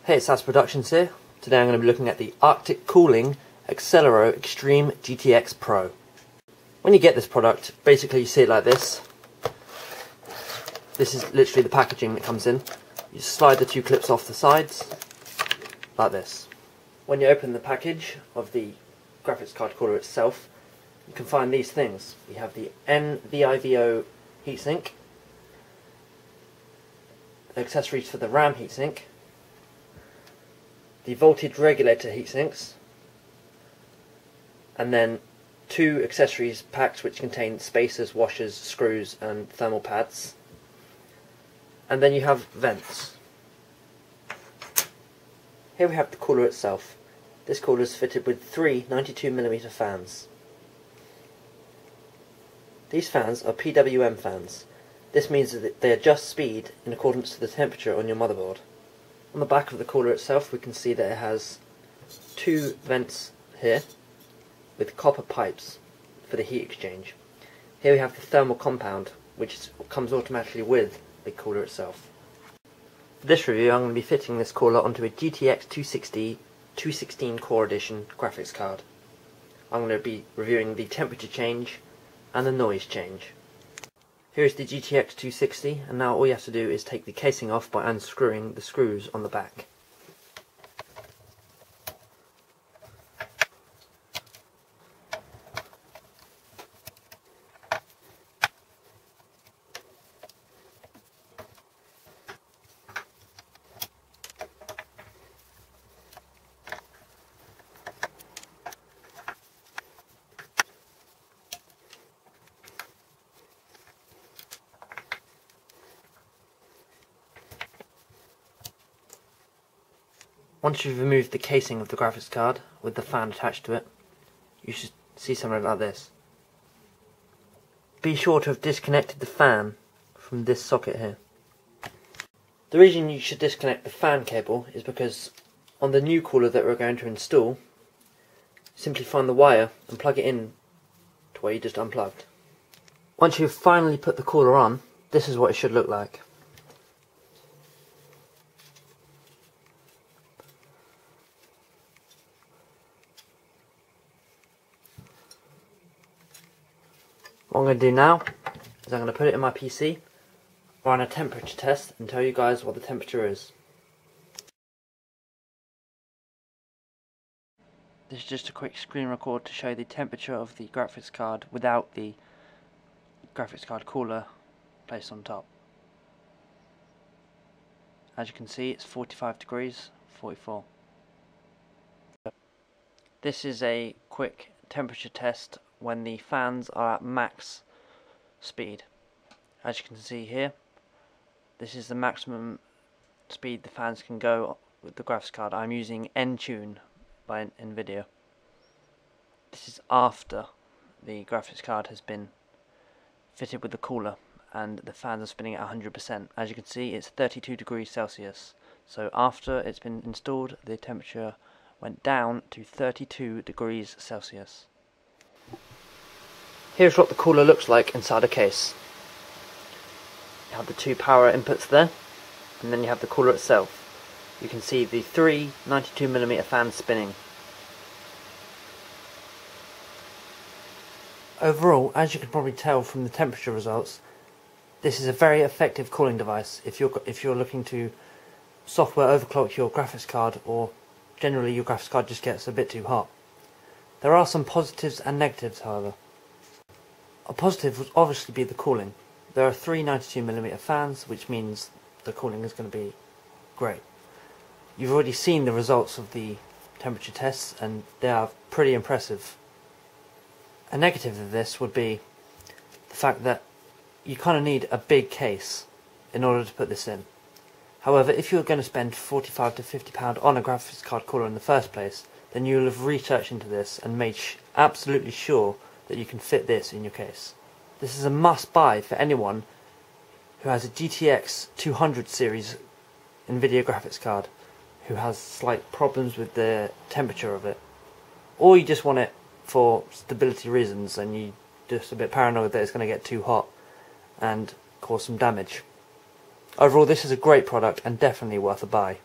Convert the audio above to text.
Hey, it's AdzProductions here. Today I'm going to be looking at the Arctic Cooling Accelero Xtreme GTX Pro. When you get this product, basically you see it like this. This is literally the packaging that comes in. You slide the two clips off the sides, like this. When you open the package of the graphics card cooler itself, you can find these things. We have the NVIVO heatsink, accessories for the RAM heatsink, the voltage regulator heatsinks, and then two accessories packs which contain spacers, washers, screws and thermal pads. And then you have vents. Here we have the cooler itself. This cooler is fitted with three 92mm fans. These fans are PWM fans. This means that they adjust speed in accordance to the temperature on your motherboard. On the back of the cooler itself we can see that it has two vents here with copper pipes for the heat exchange. Here we have the thermal compound which comes automatically with the cooler itself. For this review I'm going to be fitting this cooler onto a GTX 260 216 core edition graphics card. I'm going to be reviewing the temperature change and the noise change. Here's the GTX 260, and now all you have to do is take the casing off by unscrewing the screws on the back. Once you've removed the casing of the graphics card with the fan attached to it, you should see something like this. Be sure to have disconnected the fan from this socket here. The reason you should disconnect the fan cable is because on the new cooler that we're going to install, simply find the wire and plug it in to where you just unplugged. Once you've finally put the cooler on, this is what it should look like. What I'm going to do now is I'm going to put it in my PC, run a temperature test and tell you guys what the temperature is. This is just a quick screen record to show the temperature of the graphics card without the graphics card cooler placed on top. As you can see, it's 45 degrees, 44. This is a quick temperature test when the fans are at max speed. As you can see here, this is the maximum speed the fans can go with the graphics card. I'm using N-Tune by NVIDIA. This is after the graphics card has been fitted with the cooler and the fans are spinning at 100%. As you can see, it's 32 degrees Celsius. So after it's been installed, the temperature went down to 32 degrees Celsius. Here's what the cooler looks like inside a case. You have the two power inputs there, and then you have the cooler itself. You can see the three 92mm fans spinning. Overall, as you can probably tell from the temperature results, this is a very effective cooling device if you're looking to software overclock your graphics card, or generally your graphics card just gets a bit too hot. There are some positives and negatives, however. A positive would obviously be the cooling. There are three 92mm fans, which means the cooling is going to be great. You've already seen the results of the temperature tests and they are pretty impressive. A negative of this would be the fact that you kind of need a big case in order to put this in. However, if you're going to spend £45 to £50 on a graphics card cooler in the first place, then you'll have researched into this and made absolutely sure that you can fit this in your case. This is a must buy for anyone who has a GTX 200 series NVIDIA graphics card who has slight problems with the temperature of it, or you just want it for stability reasons and you're just a bit paranoid that it's going to get too hot and cause some damage. Overall, this is a great product and definitely worth a buy.